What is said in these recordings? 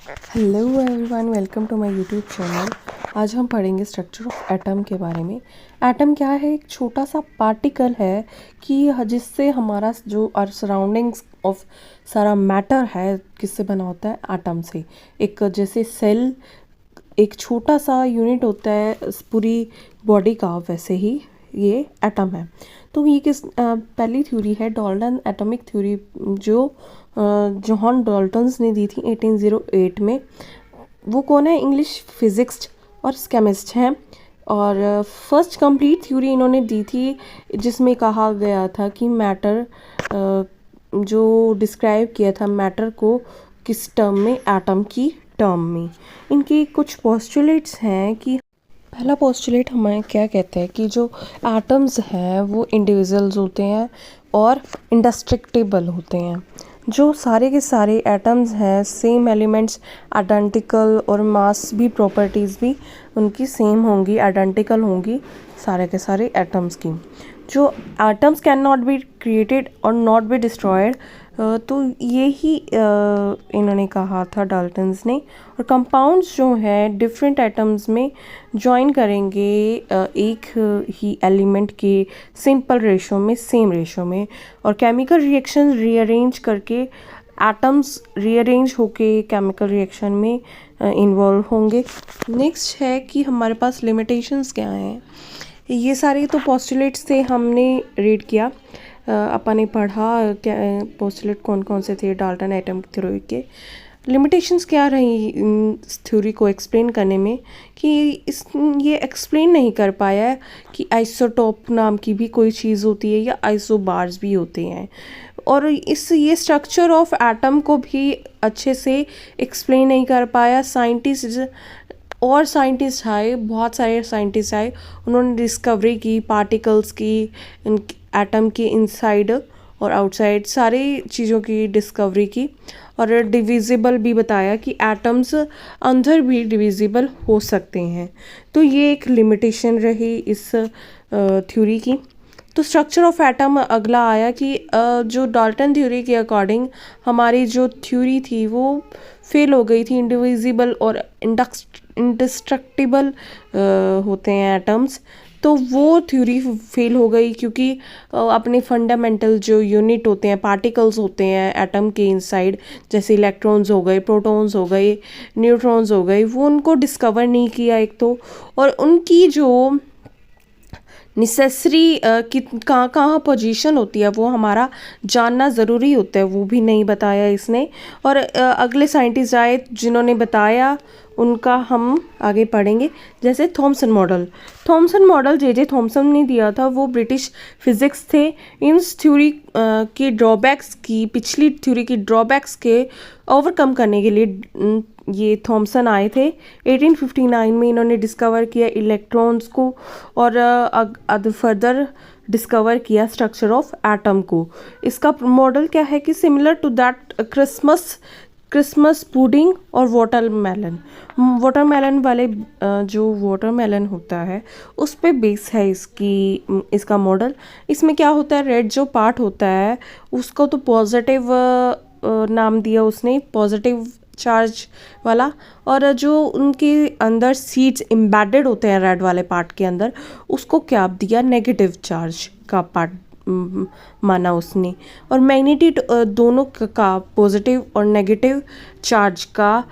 Hello everyone, welcome to my YouTube channel. आज हम पढ़ेंगे स्ट्रक्चर ऑफ एटम के बारे में। एटम क्या है? एक छोटा सा पार्टिकल है कि जिससे हमारा जो सराउंडिंग्स ऑफ सारा मैटर है किससे बना होता है? एटम से। एक जैसे सेल एक छोटा सा यूनिट होता है पूरी बॉडी का, वैसे ही ये एटम है। तो ये पहली थ्योरी है डाल्टन एटॉमिक थ्योरी, जो जॉन डाल्टन्स ने दी थी 1808 में। वो कौन है? इंग्लिश फिजिक्स और केमिस्ट हैं। और फर्स्ट कंप्लीट थ्योरी इन्होंने दी थी जिसमें कहा गया था कि मैटर, जो डिस्क्राइब किया था मैटर को किस टर्म में? एटम की टर्म में। इनके कुछ पोस्टुलेट्स हैं कि पहला पोस्टुलेट हमें क्या कहते हैं कि जो एटम्स हैं वो इंडिविजुअल्स होते हैं और इंडेस्ट्रक्टिबल होते हैं। जो सारे के सारे एटम्स हैं सेम एलिमेंट्स, आइडेंटिकल, और मास भी, प्रॉपर्टीज़ भी उनकी सेम होंगी, आइडेंटिकल होंगी सारे के सारे एटम्स की। जो atoms can not be created और नॉट बी डिस्ट्रॉयड, तो ये ही इन्होंने कहा था डाल्टन्स ने। और कंपाउंड्स जो हैं डिफरेंट एटम्स में जॉइन करेंगे एक ही एलिमेंट के सिंपल रेशो में, सेम रेशो में, और केमिकल रिएक्शन रीअरेंज करके एटम्स रीअरेंज होके केमिकल रिएक्शन में इन्वॉल्व होंगे। नेक्स्ट है कि हमारे पास लिमिटेशंस क्या हैं। ये सारे तो पोस्टुलेट्स थे, हमने रीड किया, अपन ने पढ़ा क्या पोस्टुलेट कौन कौन से थे डाल्टन एटम थ्योरी के। लिमिटेशंस क्या रही इस थ्योरी को एक्सप्लेन करने में कि ये एक्सप्लेन नहीं कर पाया है कि आइसोटोप नाम की भी कोई चीज़ होती है या आइसोबार्स भी होते हैं। और ये स्ट्रक्चर ऑफ एटम को भी अच्छे से एक्सप्लेन नहीं कर पाया। साइंटिस्ट आए, बहुत सारे साइंटिस्ट आए, उन्होंने डिस्कवरी की पार्टिकल्स की, एटम के इनसाइड और आउटसाइड सारी चीज़ों की डिस्कवरी की, और डिविजिबल भी बताया कि एटम्स अंदर भी डिविजिबल हो सकते हैं। तो ये एक लिमिटेशन रही इस थ्योरी की। तो स्ट्रक्चर ऑफ एटम अगला आया कि जो डाल्टन थ्योरी के अकॉर्डिंग हमारी जो थ्योरी थी वो फेल हो गई थी। इंडिविजिबल और इंडिस्ट्रक्टिबल होते हैं एटम्स, तो वो थ्योरी फेल हो गई क्योंकि अपने फंडामेंटल जो यूनिट होते हैं, पार्टिकल्स होते हैं एटम के इनसाइड, जैसे इलेक्ट्रॉन्स हो गए, प्रोटॉन्स हो गए, न्यूट्रॉन्स हो गए, वो उनको डिस्कवर नहीं किया एक तो, और उनकी जो नेसेसरी कि कहाँ पोजीशन होती है वो हमारा जानना ज़रूरी होता है, वो भी नहीं बताया इसने। और अगले साइंटिस्ट आए जिन्होंने बताया, उनका हम आगे पढ़ेंगे। जैसे थॉमसन मॉडल जे थॉमसन ने दिया था, वो ब्रिटिश फिजिक्स थे। इन थ्योरी की ड्रॉबैक्स की, पिछली थ्योरी की ड्रॉबैक्स के ओवरकम करने के लिए ये थॉमसन आए थे। 1859 में इन्होंने डिस्कवर किया इलेक्ट्रॉन्स को, और फर्दर डिस्कवर किया स्ट्रक्चर ऑफ एटम को। इसका मॉडल क्या है कि similar to that Christmas pudding और वाटरमेलन वाले, जो वाटरमेलन होता है उस पे बेस है इसका मॉडल। इसमें क्या होता है, रेड जो पार्ट होता है उसको तो पॉजिटिव नाम दिया उसने, पॉजिटिव चार्ज वाला, और जो उनके अंदर सीड्स एम्बेडेड होते हैं रेड वाले पार्ट के अंदर, उसको क्या दिया? नेगेटिव चार्ज का पार्ट माना उसने। और मैग्नीट्यूड दोनों का, पॉजिटिव और नेगेटिव चार्ज का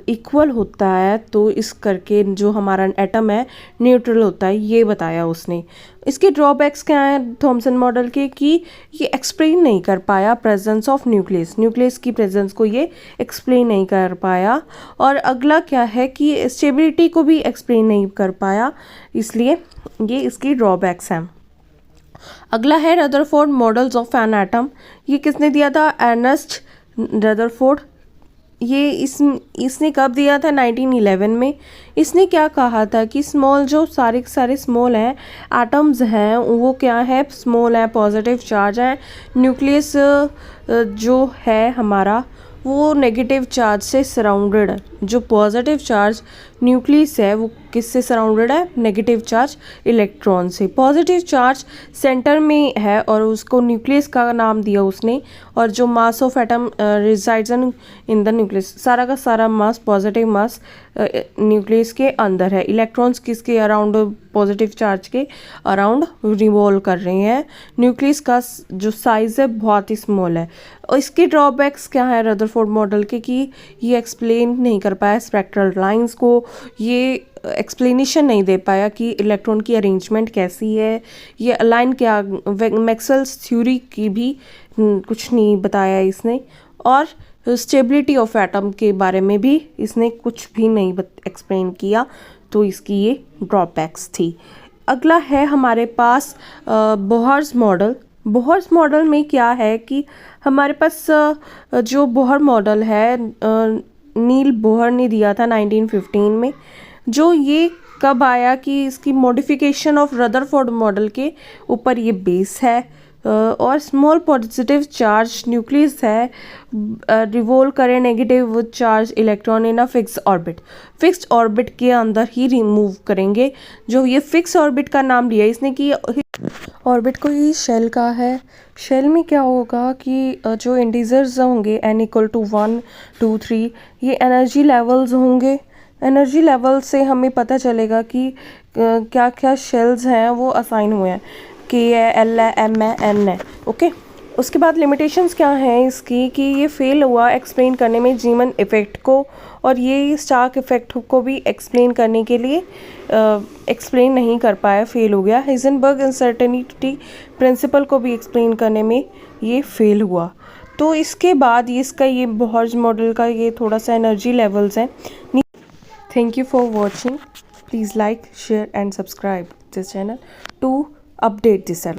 इक्वल होता है, तो इस करके जो हमारा एटम है न्यूट्रल होता है, ये बताया उसने। इसके ड्रॉबैक्स क्या हैं थॉमसन मॉडल के कि ये एक्सप्लेन नहीं कर पाया प्रेजेंस ऑफ न्यूक्लियस की प्रेजेंस को ये एक्सप्लेन नहीं कर पाया। और अगला क्या है कि स्टेबिलिटी को भी एक्सप्लेन नहीं कर पाया, इसलिए ये इसकी ड्रॉबैक्स हैं। अगला है Rutherford models of an atom. ये किसने दिया था? Ernest Rutherford. ये इसने कब दिया था? 1911 में। इसने क्या कहा था कि स्मॉल, जो सारे स्मॉल हैं एटम्स हैं, वो क्या है? स्मॉल है, पॉजिटिव चार्ज है। न्यूक्लियस जो है हमारा वो नेगेटिव चार्ज से सराउंडेड जो पॉजिटिव चार्ज न्यूक्लियस है वो किससे सराउंडेड है, नेगेटिव चार्ज इलेक्ट्रॉन से। पॉजिटिव चार्ज सेंटर में है और उसको न्यूक्लियस का नाम दिया उसने, और जो mass of atom resides in the nucleus, सारा का सारा मास, पॉजिटिव मास न्यूक्लियस के अंदर है। इलेक्ट्रॉन्स किसके अराउंड, पॉजिटिव चार्ज के अराउंड रिवॉल्व कर रहे हैं। न्यूक्लियस का जो साइज़ है बहुत ही स्मॉल है। और इसके ड्रॉबैक्स क्या है रदरफोर्ड मॉडल के, कि ये एक्सप्लेन नहीं कर पाया स्पेक्ट्रल लाइंस को, ये एक्सप्लेनेशन नहीं दे पाया कि इलेक्ट्रॉन की अरेंजमेंट कैसी है, ये अलाइन क्या, मैक्सवेल्स थ्योरी की भी कुछ नहीं बताया इसने, और स्टेबिलिटी ऑफ एटम के बारे में भी इसने कुछ भी नहीं एक्सप्लेन किया। तो इसकी ये ड्रॉबैक्स थी। अगला है हमारे पास बोहर्स मॉडल। बोहर्स मॉडल में क्या है कि हमारे पास जो बोहर मॉडल है नील बोहर ने दिया था 1915 में। जो ये कब आया कि इसकी मॉडिफिकेशन ऑफ रदरफोर्ड मॉडल के ऊपर ये बेस है, और स्मॉल पॉजिटिव चार्ज न्यूक्लियस है, रिवॉल्व करे negative charge electron in a fix orbit. Fixed orbit के अंदर ही रिमूव करेंगे। जो ये फिक्स ऑर्बिट का नाम लिया इसने कि ऑर्बिट को ही शेल का है। शेल में क्या होगा कि जो इंटीजर्स होंगे n = 1 2 3, ये एनर्जी लेवल्स होंगे। एनर्जी लेवल से हमें पता चलेगा कि क्या क्या शेल्स हैं वो असाइन हुए हैं, K है, L है, M है, N है। ओके, उसके बाद लिमिटेशंस क्या हैं इसकी, कि ये फेल हुआ एक्सप्लेन करने में जीमन इफ़ेक्ट को, और ये स्टार्क इफ़ेक्ट को भी एक्सप्लेन करने के लिए एक्सप्लेन नहीं कर पाया, फेल हो गया। हाइजेनबर्ग अनसर्टेनिटी प्रिंसिपल को भी एक्सप्लेन करने में ये फेल हुआ। तो इसके बाद ये इसका ये बोहर्स मॉडल का ये थोड़ा सा एनर्जी लेवल्स हैं। Thank you for watching. Please like, share and subscribe this channel to update this channel.